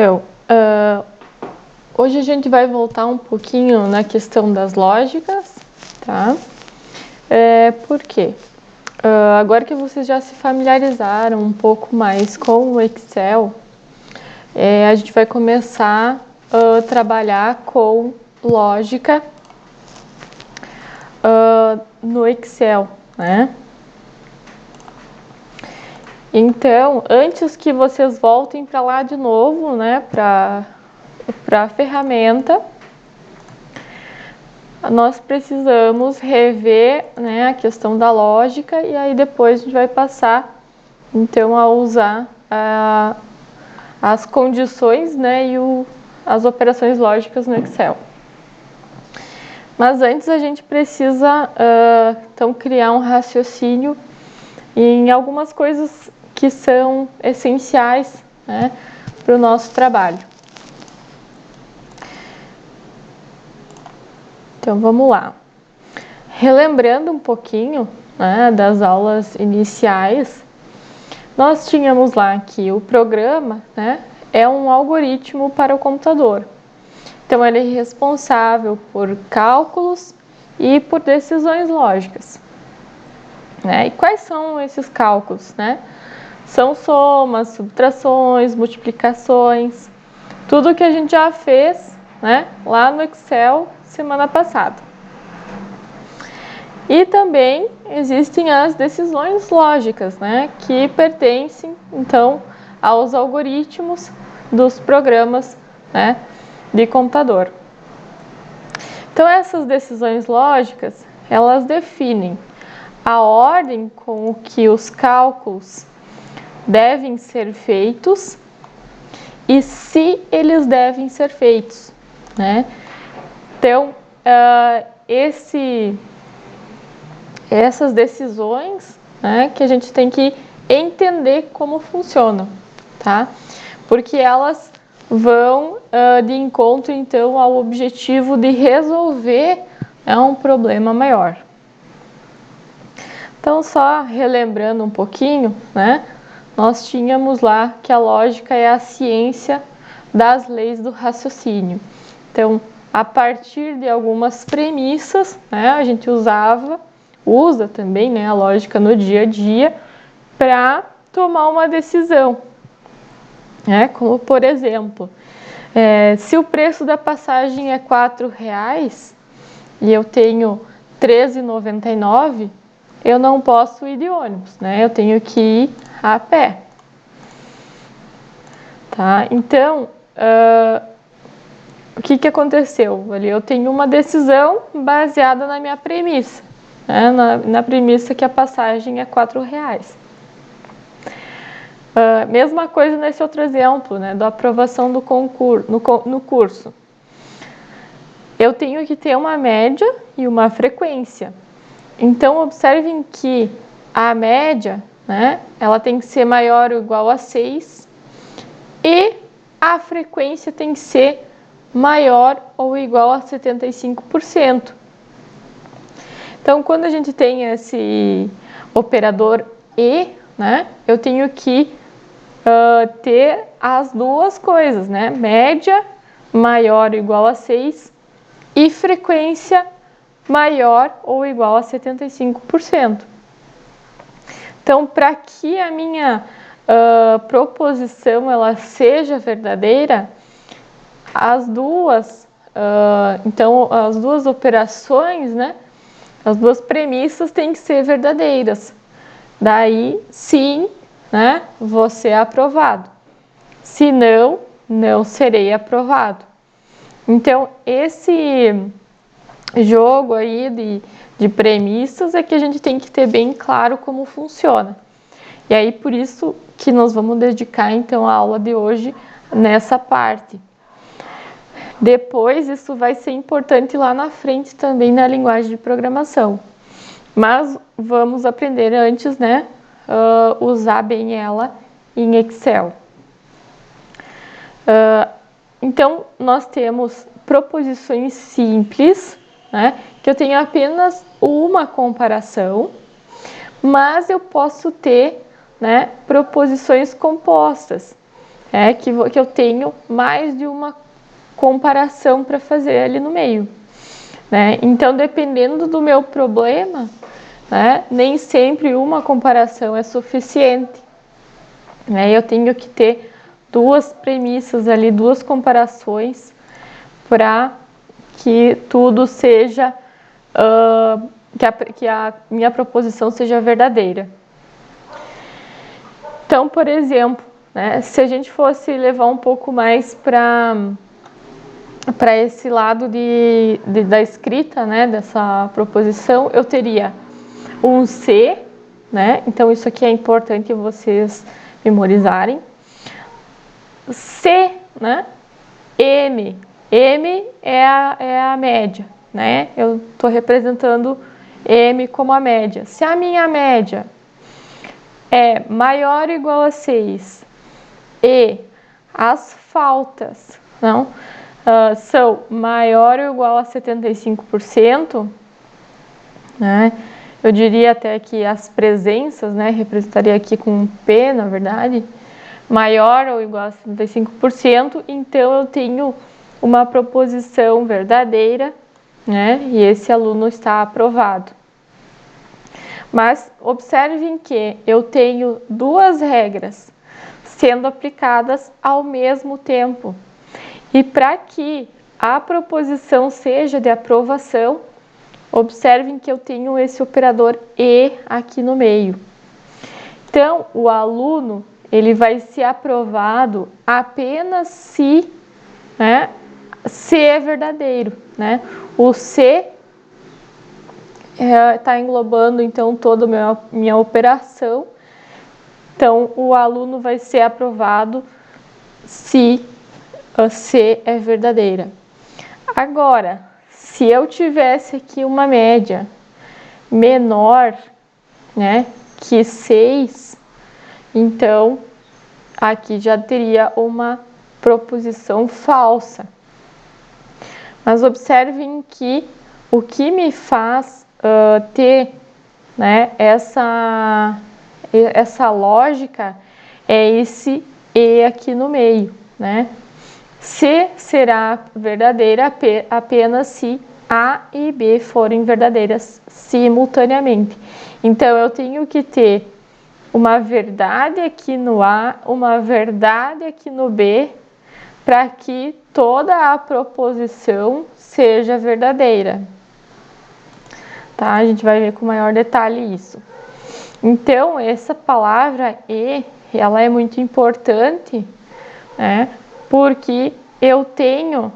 Então, hoje a gente vai voltar um pouquinho na questão das lógicas, tá? Por quê? Agora que vocês já se familiarizaram um pouco mais com o Excel, a gente vai começar a trabalhar com lógica no Excel, né? Então, antes que vocês voltem para lá de novo, né, para a ferramenta, nós precisamos rever, né, a questão da lógica e aí depois a gente vai passar, então, a usar as condições, né, e as operações lógicas no Excel. Mas antes a gente precisa, então, criar um raciocínio em algumas coisas que são essenciais, né, para o nosso trabalho. Então, vamos lá. Relembrando um pouquinho, né, das aulas iniciais, nós tínhamos lá que o programa, né, é um algoritmo para o computador. Então, ele é responsável por cálculos e por decisões lógicas. Né? E quais são esses cálculos? Né? São somas, subtrações, multiplicações, tudo que a gente já fez, né, lá no Excel semana passada. E também existem as decisões lógicas, né, que pertencem, então, aos algoritmos dos programas, né, de computador. Então, essas decisões lógicas, elas definem a ordem com que os cálculos devem ser feitos e se eles devem ser feitos, né? Então, essas decisões, né, que a gente tem que entender como funcionam, tá? Porque elas vão de encontro, então, ao objetivo de resolver um problema maior. Então, só relembrando um pouquinho, né? Nós tínhamos lá que a lógica é a ciência das leis do raciocínio. Então, a partir de algumas premissas, né, a gente usa também, né, a lógica no dia a dia para tomar uma decisão. Né? Como, por exemplo, se o preço da passagem é R$4 e eu tenho R$13,99, eu não posso ir de ônibus, né? Eu tenho que ir a pé. Tá? Então, o que aconteceu? Ali eu tenho uma decisão baseada na minha premissa, né? Na premissa que a passagem é R$4. Mesma coisa nesse outro exemplo, né? Da aprovação do concurso, no curso. Eu tenho que ter uma média e uma frequência. Então, observem que a média, né, ela tem que ser maior ou igual a 6 e a frequência tem que ser maior ou igual a 75%. Então, quando a gente tem esse operador e, né, eu tenho que ter as duas coisas, né, média maior ou igual a 6 e frequência maior ou igual a 75%. Então, para que a minha proposição ela seja verdadeira, as duas operações, né, as duas premissas têm que ser verdadeiras. Daí, sim, né, vou ser aprovado. Se não, não serei aprovado. Então, esse jogo aí de premissas é que a gente tem que ter bem claro como funciona. E aí, por isso que nós vamos dedicar, então, a aula de hoje nessa parte. Depois, isso vai ser importante lá na frente também na linguagem de programação. Mas vamos aprender antes, né, usar bem ela em Excel. Então, nós temos proposições simples, né, que eu tenho apenas uma comparação, mas eu posso ter, né, proposições compostas. que eu tenho mais de uma comparação para fazer ali no meio, né? Então, dependendo do meu problema, né, nem sempre uma comparação é suficiente, né? Eu tenho que ter duas premissas ali, duas comparações para que tudo seja, que a minha proposição seja verdadeira. Então, por exemplo, né, se a gente fosse levar um pouco mais para esse lado da escrita, né, dessa proposição, eu teria um se, né? Então, isso aqui é importante vocês memorizarem. Se, né? M é a média, né? Eu estou representando M como a média. Se a minha média é maior ou igual a 6 e as faltas não, são maior ou igual a 75%, né? Eu diria até que as presenças, né, representaria aqui com um P, na verdade, maior ou igual a 75%, então eu tenho uma proposição verdadeira, né, e esse aluno está aprovado. Mas observem que eu tenho duas regras sendo aplicadas ao mesmo tempo. E para que a proposição seja de aprovação, observem que eu tenho esse operador E aqui no meio. Então, o aluno ele vai ser aprovado apenas se, né, se é verdadeiro, né? O se está englobando então toda a minha operação. Então, o aluno vai ser aprovado se a C é verdadeira. Agora, se eu tivesse aqui uma média menor, né, que 6, então aqui já teria uma proposição falsa. Mas observem que o que me faz ter, né, essa lógica é esse E aqui no meio, né? C será verdadeira apenas se A e B forem verdadeiras simultaneamente. Então, eu tenho que ter uma verdade aqui no A, uma verdade aqui no B, para que toda a proposição seja verdadeira. Tá? A gente vai ver com maior detalhe isso. Então, essa palavra E, ela é muito importante, né? Porque eu tenho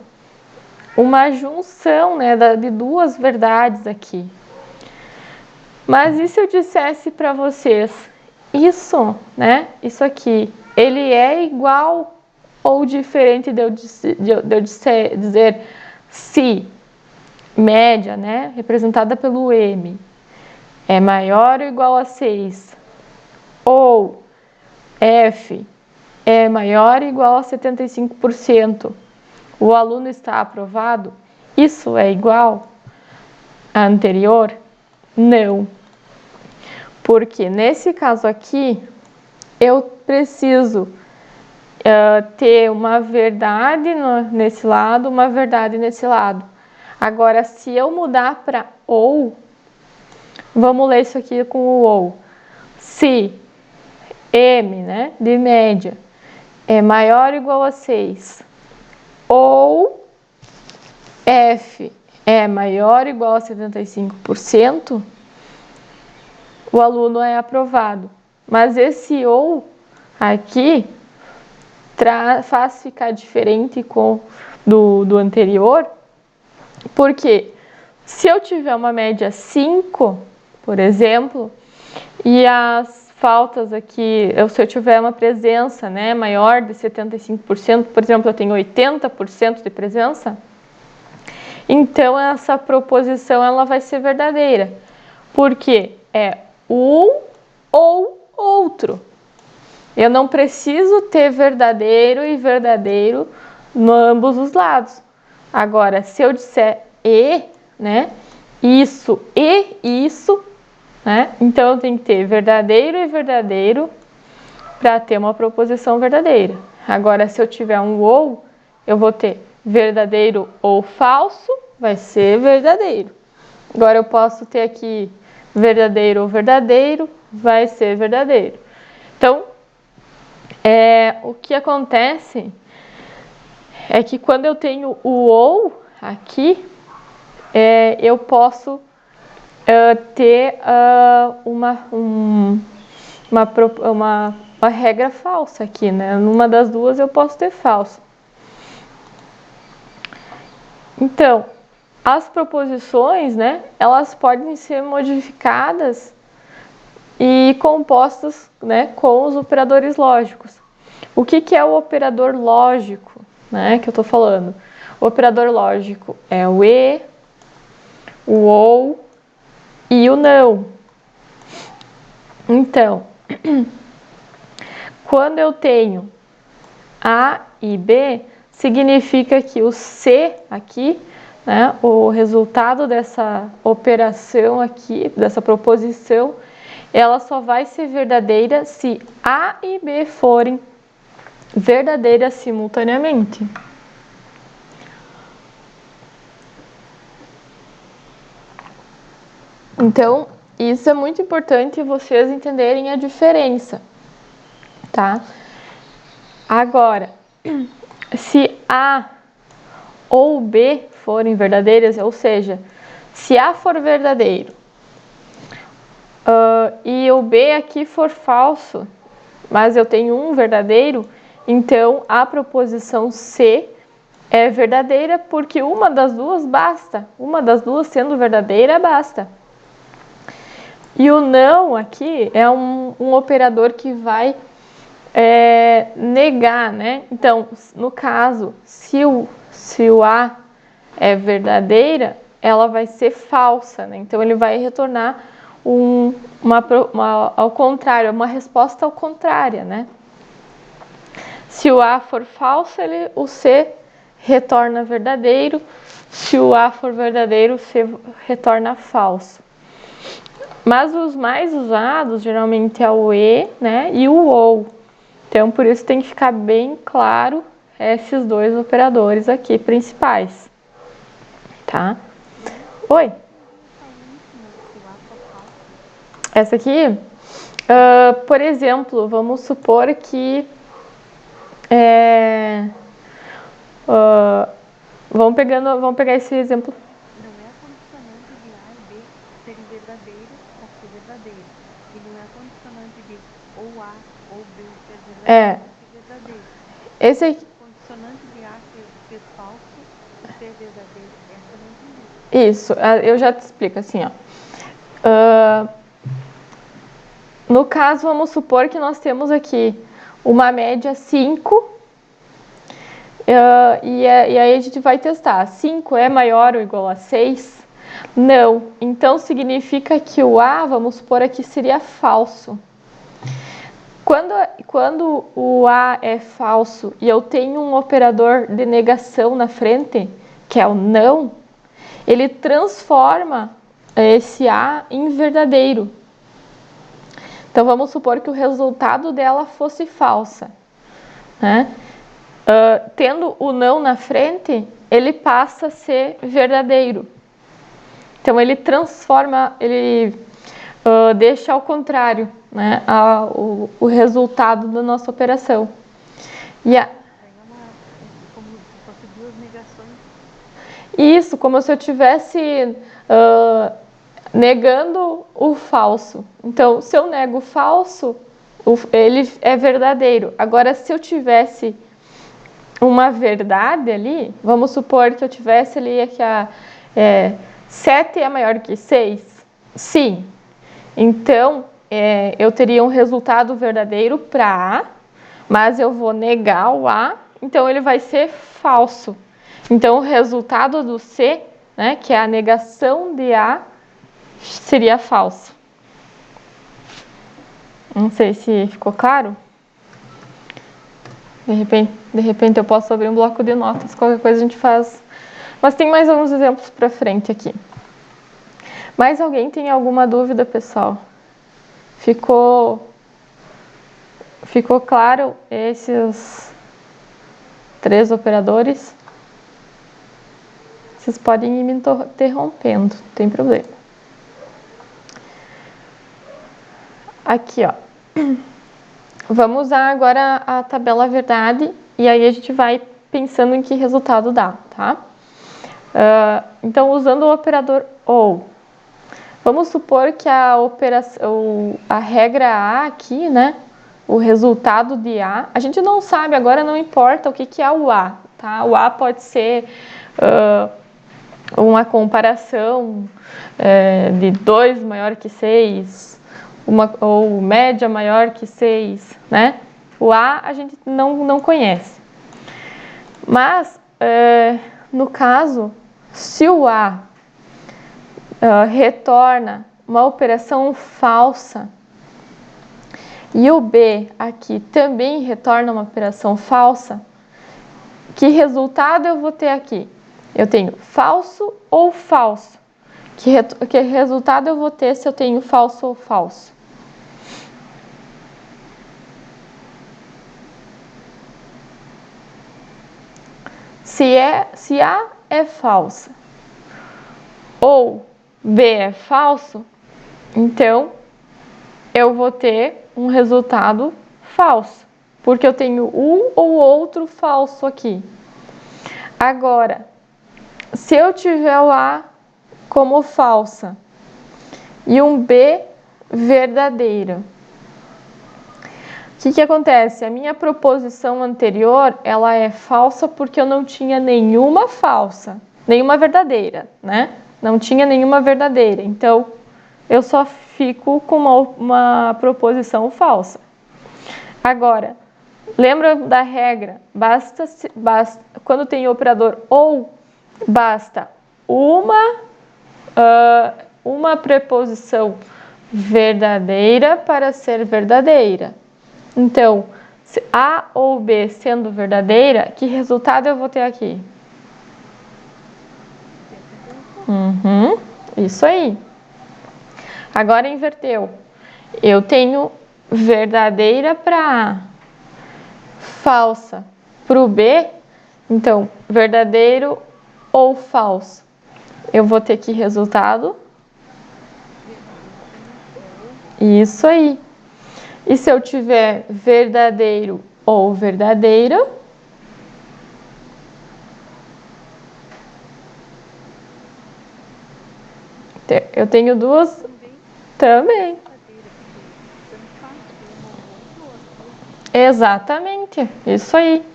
uma junção, né, de duas verdades aqui. Mas e se eu dissesse para vocês, isso, né, isso aqui, ele é igual ou diferente de eu dizer se média, né, representada pelo M, é maior ou igual a 6, ou F é maior ou igual a 75%, o aluno está aprovado? Isso é igual à anterior? Não. Porque nesse caso aqui, eu preciso ter uma verdade nesse lado, uma verdade nesse lado. Agora, se eu mudar para ou, vamos ler isso aqui com o ou. Se M, né, de média, é maior ou igual a 6, ou F é maior ou igual a 75%, o aluno é aprovado. Mas esse ou aqui faz ficar diferente do anterior, porque se eu tiver uma média 5, por exemplo, e as faltas aqui, se eu tiver uma presença, né, maior de 75%, por exemplo, eu tenho 80% de presença, então essa proposição ela vai ser verdadeira, porque é um ou outro. Eu não preciso ter verdadeiro e verdadeiro em ambos os lados. Agora, se eu disser e, né, isso e isso, né, então eu tenho que ter verdadeiro e verdadeiro para ter uma proposição verdadeira. Agora, se eu tiver um ou, eu vou ter verdadeiro ou falso, vai ser verdadeiro. Agora, eu posso ter aqui verdadeiro ou verdadeiro, vai ser verdadeiro. Então, o que acontece é que quando eu tenho o ou aqui, eu posso ter uma regra falsa aqui, né? Numa das duas eu posso ter falso. Então, as proposições, né? Elas podem ser modificadas e compostas, né, com os operadores lógicos. O que é o operador lógico, né, que eu estou falando? O operador lógico é o e, o ou e o não. Então, quando eu tenho A e B, significa que o C aqui, né, o resultado dessa operação aqui, dessa proposição, ela só vai ser verdadeira se A e B forem verdadeiras simultaneamente. Então, isso é muito importante vocês entenderem a diferença, tá? Agora, se A ou B forem verdadeiras, ou seja, se A for verdadeiro e o B aqui for falso, mas eu tenho um verdadeiro, então a proposição C é verdadeira porque uma das duas basta. Uma das duas sendo verdadeira basta. E o não aqui é um operador que vai negar, né? Então, no caso, se o A é verdadeira, ela vai ser falsa, né? Então, ele vai retornar ao contrário, uma resposta ao contrária, né? Se o A for falso, o C retorna verdadeiro. Se o A for verdadeiro, o C retorna falso. Mas os mais usados geralmente é o E, né, e o OU. Então, por isso tem que ficar bem claro esses dois operadores aqui principais. Tá? Oi? Essa aqui, por exemplo, vamos supor que vamos pegar esse exemplo. Não é a condicionante de A e B serem verdadeiros para ser verdadeiro. E não é a condicionante de ou A ou B ser verdadeiro para ser verdadeiro. Esse aqui. A condicionante de A ser falso e ser verdadeiro. Essa eu não entendi. Isso, eu já te explico assim, ó. No caso, vamos supor que nós temos aqui uma média 5. E aí a gente vai testar. 5 é maior ou igual a 6? Não. Então, significa que o A, vamos supor aqui, seria falso. Quando o A é falso e eu tenho um operador de negação na frente, que é o não, ele transforma esse A em verdadeiro. Então, vamos supor que o resultado dela fosse falsa, né? Tendo o não na frente, ele passa a ser verdadeiro. Então, ele transforma, ele deixa ao contrário, né, o resultado da nossa operação. Como se fosse duas negações. Isso, como se eu estivesse negando o falso. Então, se eu nego o falso, ele é verdadeiro. Agora, se eu tivesse uma verdade ali, vamos supor que eu tivesse ali que 7 é maior que 6? Sim. Então, eu teria um resultado verdadeiro para A, mas eu vou negar o A, então ele vai ser falso. Então, o resultado do C, né, que é a negação de A, seria falso. Não sei se ficou claro. De repente eu posso abrir um bloco de notas, qualquer coisa a gente faz. Mas tem mais alguns exemplos para frente aqui. Mais alguém tem alguma dúvida, pessoal? Ficou claro 3 operadores. Vocês podem ir me interrompendo, não tem problema. Aqui, ó. Vamos usar agora a tabela verdade e aí a gente vai pensando em que resultado dá, tá? Então, usando o operador OU, vamos supor que a regra A aqui, né? O resultado de A, a gente não sabe, agora não importa o que é o A, tá? O A pode ser uma comparação de 2 maior que 6, ou média maior que 6, né? O A a gente não conhece. Mas, no caso, se o A retorna uma operação falsa e o B aqui também retorna uma operação falsa, que resultado eu vou ter aqui? Eu tenho falso ou falso? Que resultado eu vou ter se eu tenho falso ou falso? Se A é falsa ou B é falso, então eu vou ter um resultado falso, porque eu tenho um ou outro falso aqui. Agora, se eu tiver o A como falsa e um B verdadeiro, o que acontece? A minha proposição anterior, ela é falsa porque eu não tinha nenhuma falsa, nenhuma verdadeira, né? Não tinha nenhuma verdadeira, então eu só fico com uma proposição falsa. Agora, lembra da regra? Basta quando tem o operador ou, basta uma preposição verdadeira para ser verdadeira. Então, se A ou B sendo verdadeira, que resultado eu vou ter aqui? Isso aí. Agora inverteu. Eu tenho verdadeira para A, falsa para o B. Então, verdadeiro ou falso? Eu vou ter que resultado? Isso aí. E se eu tiver verdadeiro ou verdadeira? Eu tenho duas também. Exatamente, isso aí.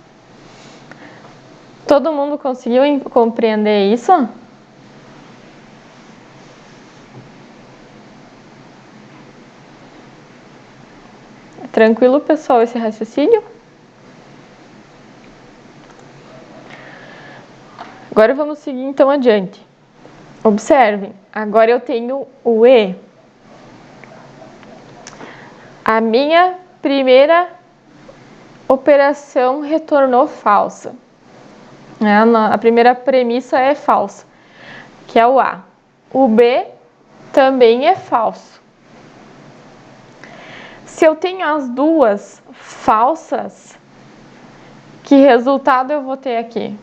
Todo mundo conseguiu compreender isso? Tranquilo, pessoal, esse raciocínio? Agora vamos seguir então adiante. Observem, agora eu tenho o E. A minha primeira operação retornou falsa. A primeira premissa é falsa, que é o A. O B também é falso. Se eu tenho as duas falsas, que resultado eu vou ter aqui?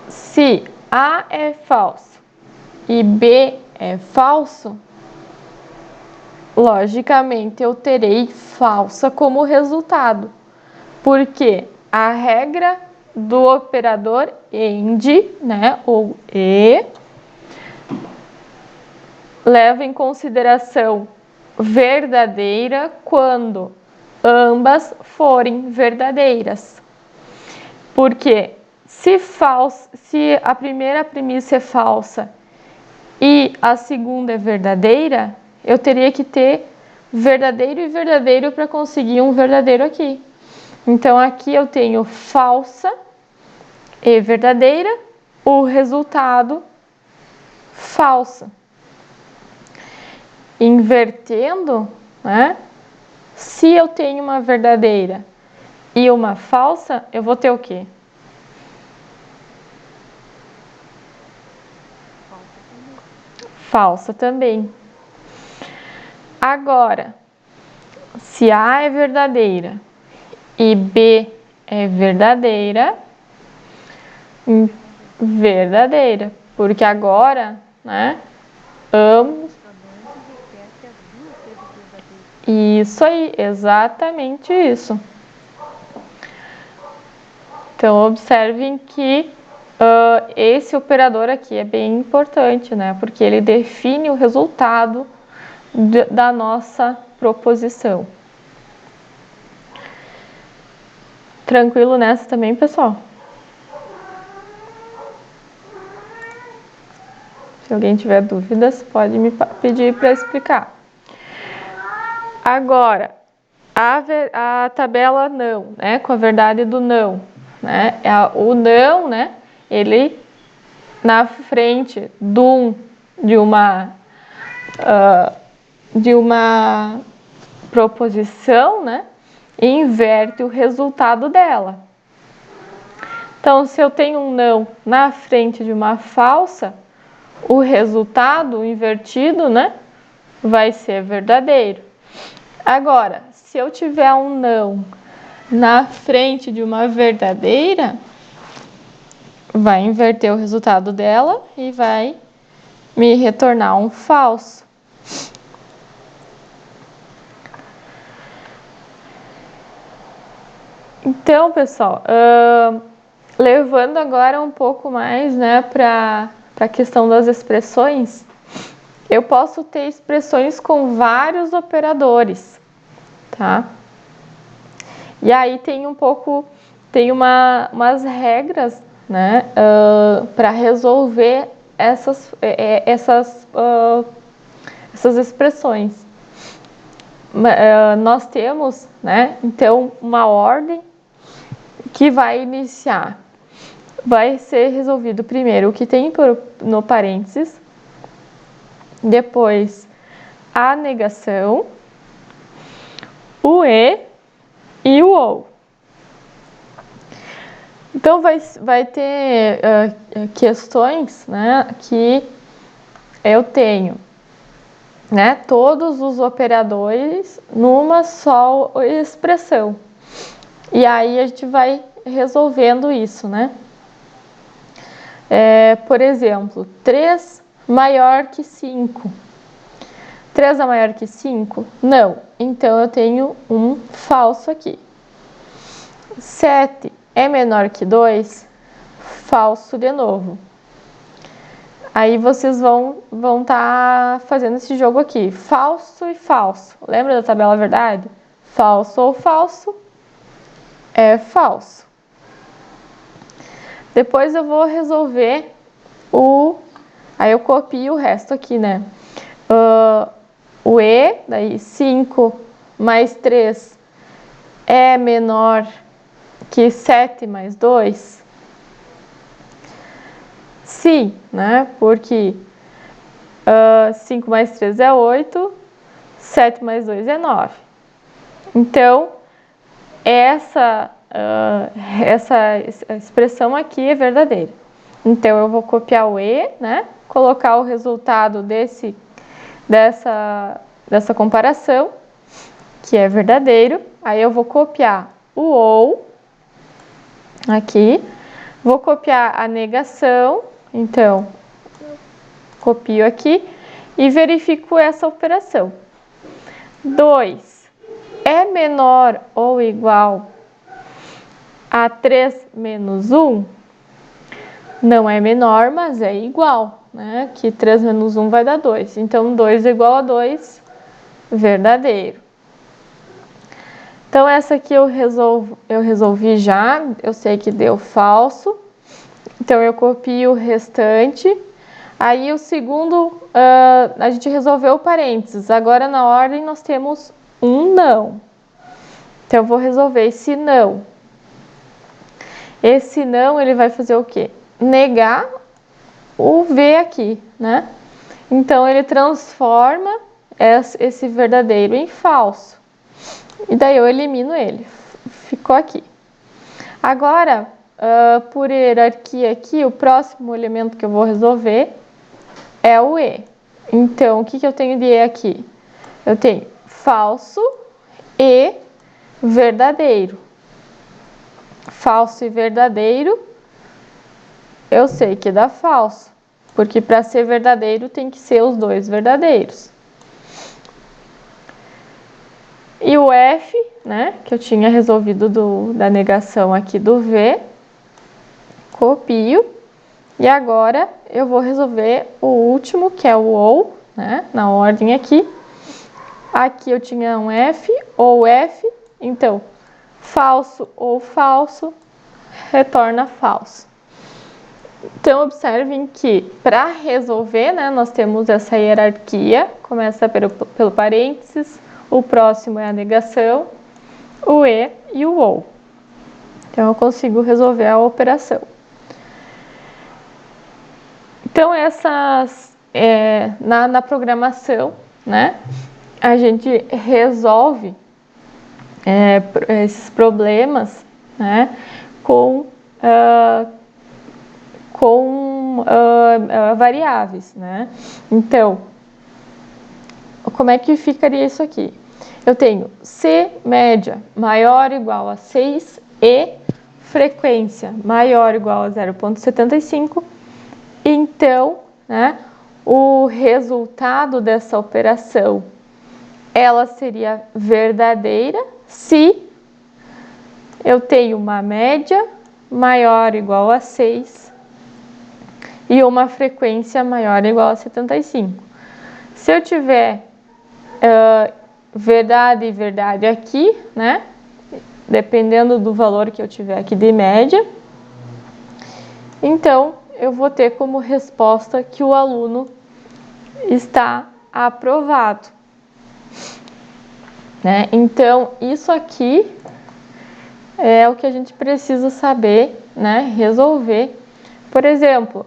Se A é falso e B é falso, logicamente eu terei falsa como resultado, porque a regra do operador AND, né, ou E, leva em consideração verdadeira quando ambas forem verdadeiras. Porque se a primeira premissa é falsa e a segunda é verdadeira, eu teria que ter verdadeiro e verdadeiro para conseguir um verdadeiro aqui. Então, aqui eu tenho falsa e verdadeira, o resultado falsa. Invertendo, né? Se eu tenho uma verdadeira e uma falsa, eu vou ter o quê? Falsa também. Agora, Se A é verdadeira e B é verdadeira, verdadeira, porque agora, né, ambos... Isso aí, exatamente isso. Então, observem que esse operador aqui é bem importante, né? Porque ele define o resultado da nossa proposição. Tranquilo nessa também, pessoal? Se alguém tiver dúvidas, pode me pedir para explicar. Agora, a tabela não, né? Com a verdade do não, né? O não, né? Ele na frente de uma proposição, né? Inverte o resultado dela. Então, se eu tenho um não na frente de uma falsa, o resultado invertido, né? Vai ser verdadeiro. Agora, se eu tiver um não na frente de uma verdadeira, vai inverter o resultado dela e vai me retornar um falso. Então, pessoal, levando agora um pouco mais, né, para a questão das expressões, eu posso ter expressões com vários operadores, tá? E aí tem umas regras, né, para resolver essas expressões. Nós temos, né, então, uma ordem que vai iniciar. Vai ser resolvido primeiro o que tem no parênteses, depois a negação, o e o ou. Então, vai ter questões, né, que eu tenho, né, todos os operadores numa só expressão. E aí a gente vai resolvendo isso, né? Por exemplo, 3 maior que 5. 3 é maior que 5? Não. Então, eu tenho um falso aqui. 7 é menor que 2? Falso de novo. Aí vocês vão estar fazendo esse jogo aqui. Falso e falso. Lembra da tabela verdade? Falso ou falso é falso. Depois eu vou resolver aí eu copio o resto aqui, né? O E, daí 5 mais 3 é menor que 7 mais 2? Sim, né? Porque 5 mais 3 é 8, 7 mais 2 é 9. Então, essa expressão aqui é verdadeira. Então, eu vou copiar o E, né? Colocar o resultado dessa comparação, que é verdadeiro. Aí eu vou copiar o ou aqui. Vou copiar a negação. Então, copio aqui e verifico essa operação. 2 é menor ou igual a 3 menos 1? Não é menor, mas é igual, né? Que 3 menos 1 vai dar 2. Então, 2 é igual a 2, verdadeiro. Então, essa aqui eu resolvi já. Eu sei que deu falso. Então, eu copio o restante. Aí, o segundo, a gente resolveu o parênteses. Agora, na ordem, nós temos um não. Então, eu vou resolver esse não. Esse não, ele vai fazer o quê? Negar o V aqui, né? Então, ele transforma esse verdadeiro em falso. E daí eu elimino ele. Ficou aqui. Agora, por hierarquia aqui, o próximo elemento que eu vou resolver é o E. Então, o que eu tenho de E aqui? Eu tenho falso e verdadeiro. Falso e verdadeiro, eu sei que dá falso, porque para ser verdadeiro tem que ser os dois verdadeiros. E o F, né, que eu tinha resolvido da negação aqui do V, copio. E agora eu vou resolver o último, que é o OU, né, na ordem aqui. Aqui eu tinha um F ou F, então falso ou falso retorna falso. Então observem que para resolver, né, nós temos essa hierarquia, começa pelo parênteses, o próximo é a negação, o E e o OU. Então eu consigo resolver a operação. Então, na programação, né, a gente resolve esses problemas, né, com variáveis, né? Então, como é que ficaria isso aqui? Eu tenho C média maior ou igual a 6 e frequência maior ou igual a 0,75. Então, né, o resultado dessa operação, ela seria verdadeira se eu tenho uma média maior ou igual a 6 e uma frequência maior ou igual a 75. Se eu tiver verdade e verdade aqui, né, dependendo do valor que eu tiver aqui de média, então eu vou ter como resposta que o aluno está aprovado, né? Então, isso aqui é o que a gente precisa saber, né? Resolver. Por exemplo,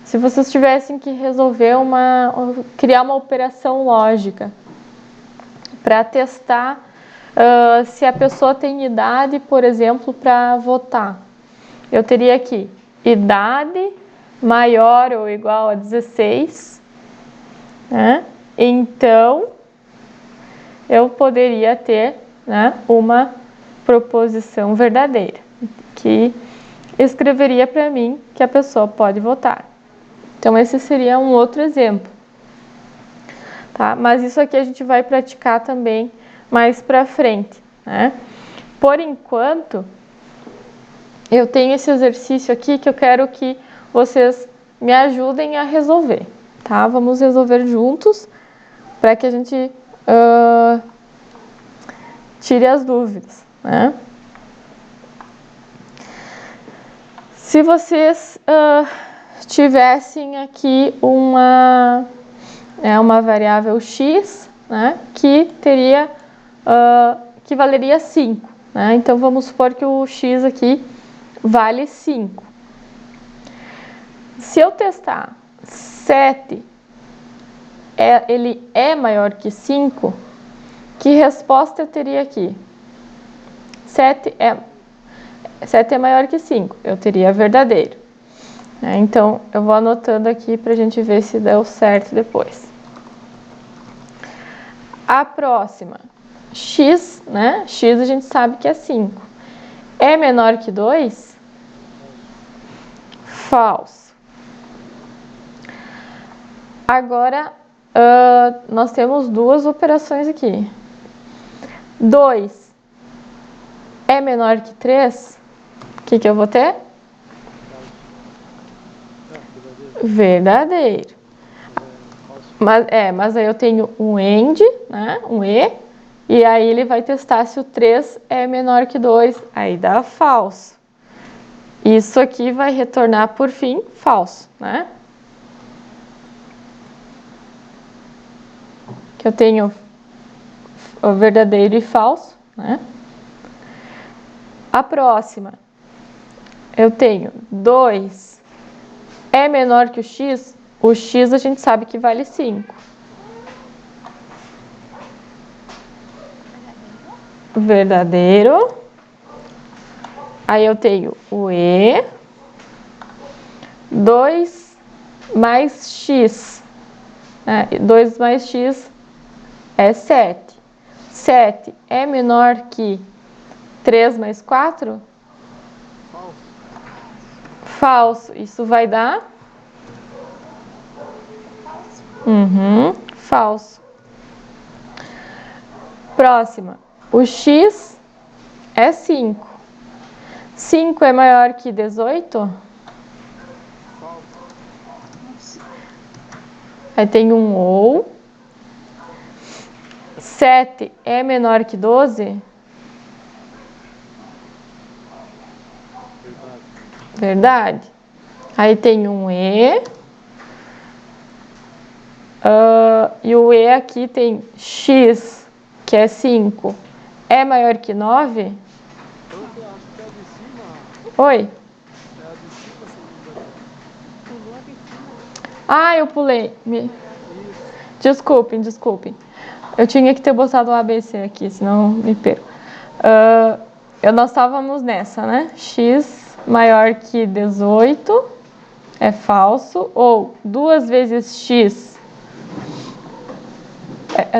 se vocês tivessem que resolver criar uma operação lógica para testar se a pessoa tem idade, por exemplo, para votar, eu teria aqui idade maior ou igual a 16, né? Então, eu poderia ter, né, uma proposição verdadeira, que escreveria para mim que a pessoa pode votar. Então, esse seria um outro exemplo, tá? Mas isso aqui a gente vai praticar também mais para frente, né? Por enquanto, eu tenho esse exercício aqui que eu quero que vocês me ajudem a resolver, tá? Vamos resolver juntos para que a gente tire as dúvidas, né? Se vocês tivessem aqui uma variável x, né, que teria que valeria 5, né? Então vamos supor que o x aqui vale 5. Se eu testar 7, ele é maior que 5, que resposta eu teria aqui? 7 é maior que 5, eu teria verdadeiro. Então, eu vou anotando aqui para a gente ver se deu certo depois. A próxima, x, né? X a gente sabe que é 5. É menor que 2? Falso. Agora, nós temos duas operações aqui. 2 é menor que 3? O que eu vou ter? Verdadeiro. Mas aí eu tenho um AND, né? Um e aí ele vai testar se o 3 é menor que 2, aí dá falso. Isso aqui vai retornar, por fim, falso, né? Que eu tenho o verdadeiro e falso, né? A próxima, eu tenho 2 é menor que o x a gente sabe que vale 5. Verdadeiro. Aí eu tenho o E. 2 mais x. 2 mais x é 7. 7 é menor que 3 mais 4? Falso. Falso. Isso vai dar? Falso. Próxima. O x é 5. 5 é maior que 18? Falso. Aí tem um ou. 7 é menor que 12? Verdade. Aí tem um e. E o e aqui tem x, que é 5. É maior que 9? Eu acho que é a de cima. Oi? É a de cima, se não me engano. Pulou a de cima. Ah, eu pulei. Isso. Desculpem. Eu tinha que ter botado o ABC aqui, senão me perco. Nós estávamos nessa, né? X maior que 18 é falso. Ou 2 vezes x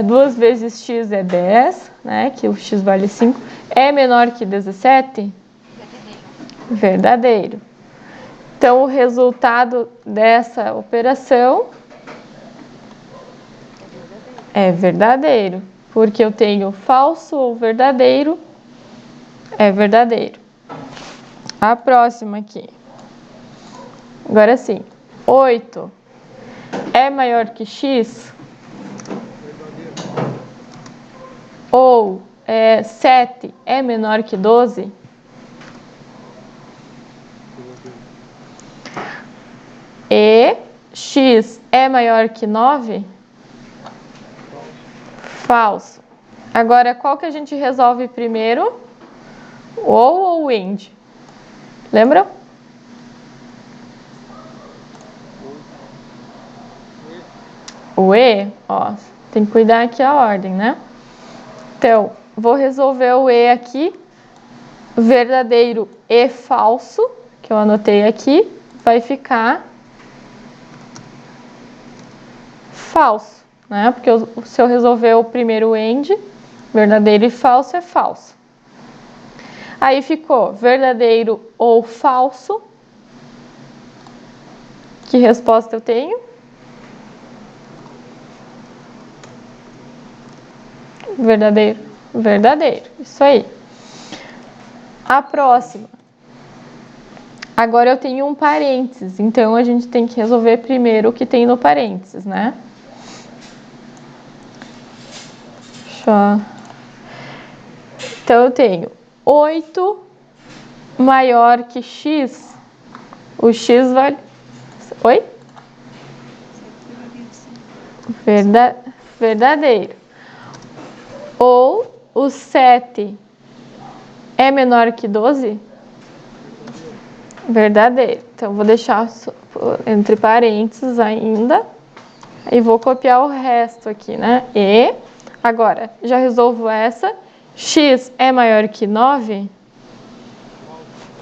2 vezes x é 10, né? Que o x vale 5. É menor que 17? Verdadeiro. Então, o resultado dessa operação é verdadeiro. Porque eu tenho falso ou verdadeiro, é verdadeiro. A próxima aqui. Agora sim. 8 é maior que x? Ou 7 é menor que 12? E x é maior que 9? Falso. Agora, qual que a gente resolve primeiro? O ou o and? Lembram? O e, ó, tem que cuidar aqui a ordem, né? Então, vou resolver o e aqui. Verdadeiro e falso, que eu anotei aqui, vai ficar falso, né? Porque se eu resolver o primeiro and, verdadeiro e falso é falso. Aí ficou verdadeiro ou falso. Que resposta eu tenho? Verdadeiro. Verdadeiro. Isso aí. A próxima. Agora eu tenho um parênteses, então a gente tem que resolver primeiro o que tem no parênteses, né? Então eu tenho 8 maior que x. O x vale... Oi? Verdadeiro. Ou o 7 é menor que 12? Verdadeiro. Então, vou deixar entre parênteses ainda. E vou copiar o resto aqui, né? E, agora, já resolvo essa. X é maior que 9?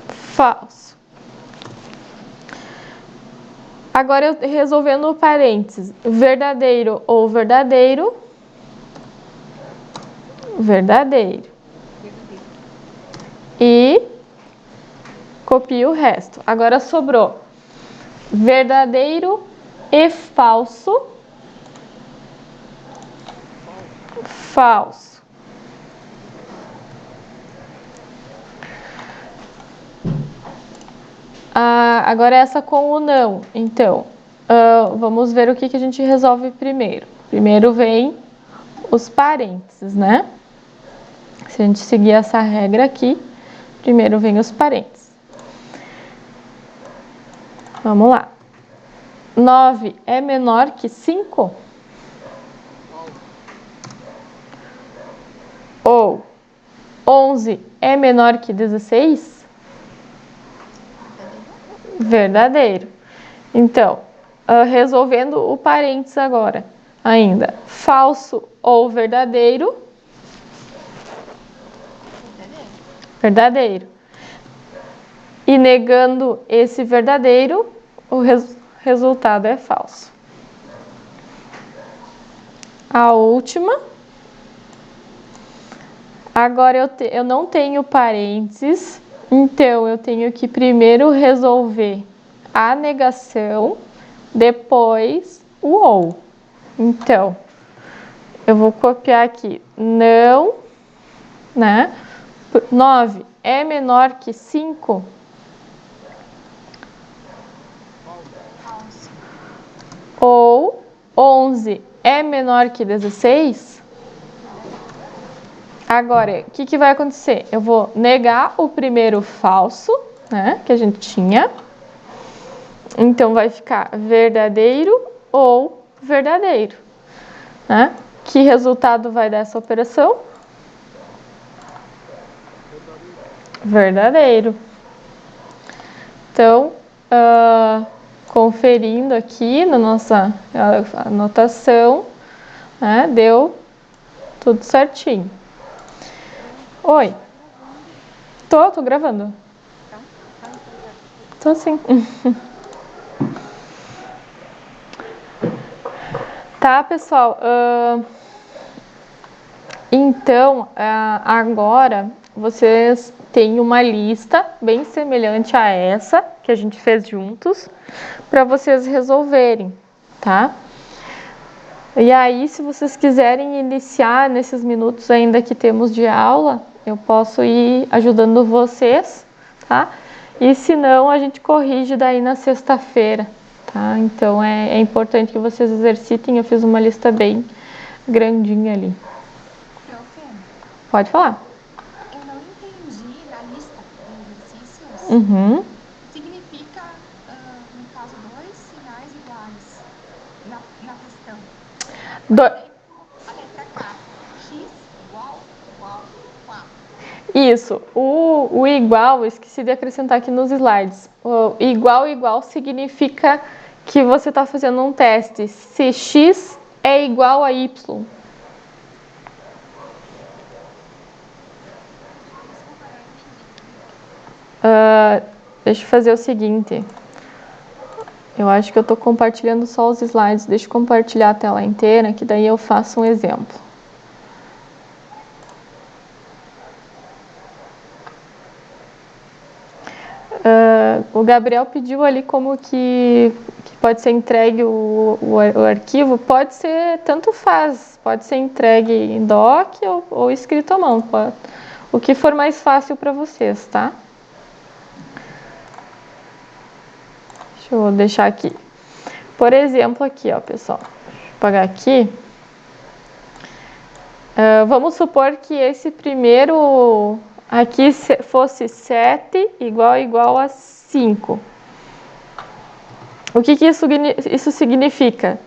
Falso. Agora, eu resolvendo o parênteses. Verdadeiro ou verdadeiro? Verdadeiro. E copio o resto. Agora sobrou verdadeiro e falso. Falso. Agora essa com o não. Então, vamos ver o que a gente resolve primeiro. Primeiro vem os parênteses, né? Se a gente seguir essa regra aqui, primeiro vem os parênteses. Vamos lá. 9 é menor que 5? Ou 11 é menor que 16? Verdadeiro. Então, resolvendo o parênteses agora. Ainda, falso ou verdadeiro? Verdadeiro. E negando esse verdadeiro, o resultado é falso. A última. Agora eu não tenho parênteses, então eu tenho que primeiro resolver a negação, depois o ou. Então, eu vou copiar aqui, não, né? 9 é menor que 5? Falso. Ou 11 é menor que 16? Agora, o que vai acontecer? Eu vou negar o primeiro falso, né, que a gente tinha. Então, vai ficar verdadeiro ou verdadeiro, né? Que resultado vai dar essa operação? Verdadeiro. Então, conferindo aqui na nossa anotação, né, deu tudo certinho. Oi. Tô gravando. Tô sim. Tá, pessoal. Então, agora vocês têm uma lista bem semelhante a essa que a gente fez juntos para vocês resolverem, tá? E aí, se vocês quiserem iniciar nesses minutos ainda que temos de aula, eu posso ir ajudando vocês, tá? E se não, a gente corrige daí na sexta-feira, tá? Então, é importante que vocês exercitem. Eu fiz uma lista bem grandinha ali. Pode falar. Eu não entendi na lista de exercícios. Uhum. Significa, no caso, 2 sinais iguais na questão. Por exemplo, a letra K. X igual, 4. Isso. O igual, eu esqueci de acrescentar aqui nos slides. O igual significa que você está fazendo um teste. Se x é igual a y. Deixa eu fazer o seguinte. Eu acho que eu estou compartilhando só os slides. Deixa eu compartilhar a tela inteira, que daí eu faço um exemplo. O Gabriel pediu ali como que pode ser entregue o arquivo. Pode ser, tanto faz. Pode ser entregue em doc ou escrito à mão. O que for mais fácil para vocês, tá? Deixa eu deixar aqui. Por exemplo, aqui, ó, pessoal. Deixa eu apagar aqui. Vamos supor que esse primeiro aqui fosse 7 igual a 5. O que isso significa?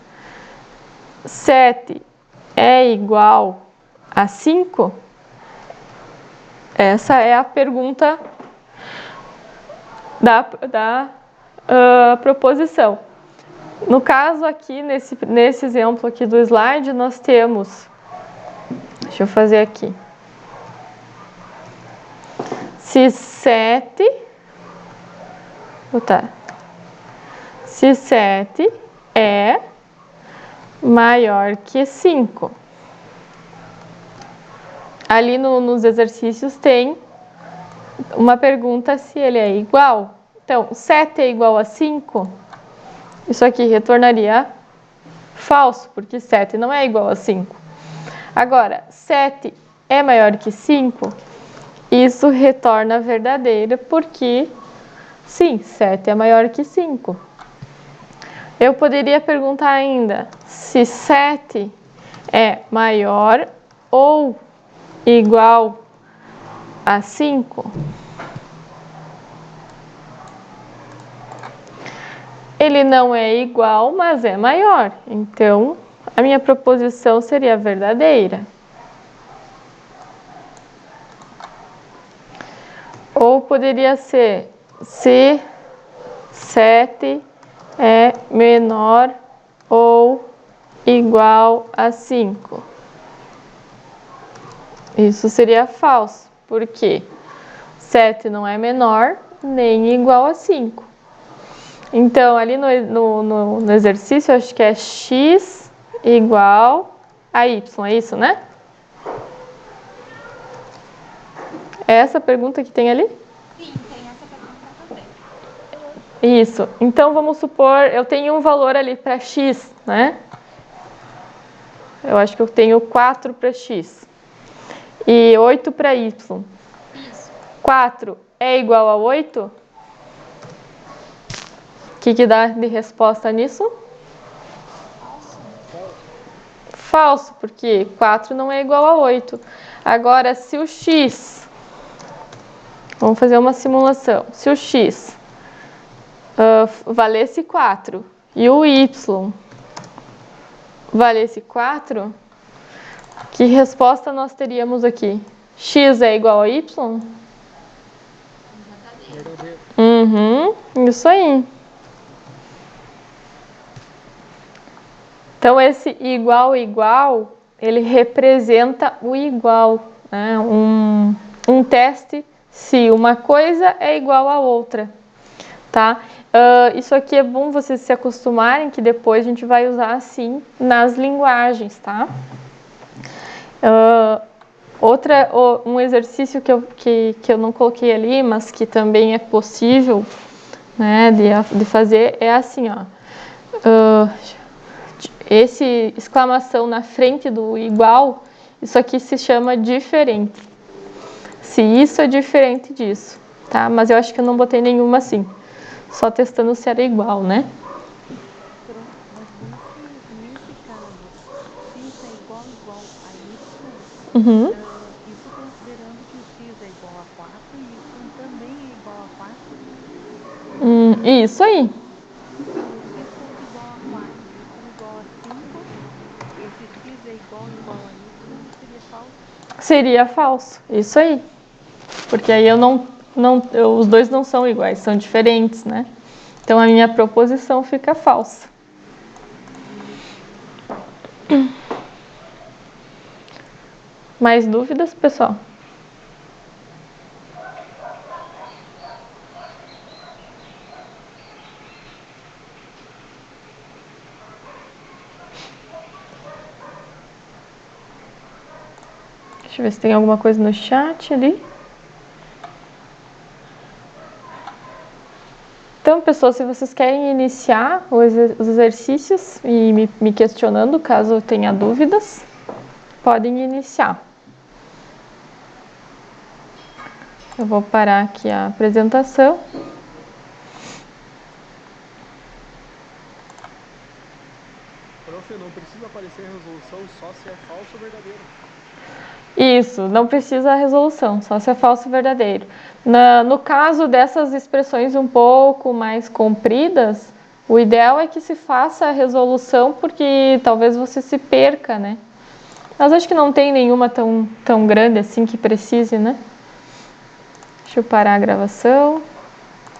7 é igual a 5? Essa é a pergunta da proposição. No caso aqui, nesse exemplo aqui do slide, nós temos... Deixa eu fazer aqui. Se 7... Se 7 é maior que 5. Ali nos exercícios tem uma pergunta se ele é igual. Então, 7 é igual a 5? Isso aqui retornaria falso, porque 7 não é igual a 5. Agora, 7 é maior que 5? Isso retorna verdadeiro, porque, sim, 7 é maior que 5. Eu poderia perguntar ainda se 7 é maior ou igual a 5. Ele não é igual, mas é maior. Então, a minha proposição seria verdadeira. Ou poderia ser se 7 é menor ou igual a 5. Isso seria falso, porque 7 não é menor nem igual a 5. Então, ali no exercício, eu acho que é x igual a y, é isso, né? É essa pergunta que tem ali? Sim, tem essa pergunta também. Isso. Então, vamos supor, eu tenho um valor ali para x, né? Eu acho que eu tenho 4 para x e 8 para y. Isso. 4 é igual a 8? O que dá de resposta nisso? Falso. Falso, porque 4 não é igual a 8. Agora, se o x... Vamos fazer uma simulação. Se o x valesse 4 e o y valesse 4, que resposta nós teríamos aqui? X é igual a y? Verdadeiro. Verdadeiro. Isso aí. Então, esse igual, ele representa o igual, né? Um teste se uma coisa é igual a outra, tá? Isso aqui é bom vocês se acostumarem, que depois a gente vai usar assim nas linguagens, tá? Um exercício que eu não coloquei ali, mas que também é possível, né, de fazer, é assim, ó. Esse exclamação na frente do igual, isso aqui se chama diferente. Se isso é diferente disso, tá? Mas eu acho que eu não botei nenhuma assim. Só testando se era igual, né? Pronto, mas nesse caso, se isso é igual a y, isso considerando que o x é igual a 4 e y também é igual a 4, Isso aí. se o x fosse igual a 4 e y igual a 5, esse x é igual a y, seria falso. Seria falso. Isso aí. Porque aí os dois não são iguais, são diferentes, né? Então a minha proposição fica falsa. Mais dúvidas, pessoal? Deixa eu ver se tem alguma coisa no chat ali. Então, pessoal, se vocês querem iniciar os exercícios e me questionando, caso tenha dúvidas, podem iniciar. Eu vou parar aqui a apresentação. Prof, não precisa aparecer a resolução só se é falso ou verdadeiro. Isso, não precisa a resolução, só se é falso ou verdadeiro. No caso dessas expressões um pouco mais compridas, o ideal é que se faça a resolução, porque talvez você se perca, né? Mas acho que não tem nenhuma tão grande assim que precise, né? Deixa eu parar a gravação.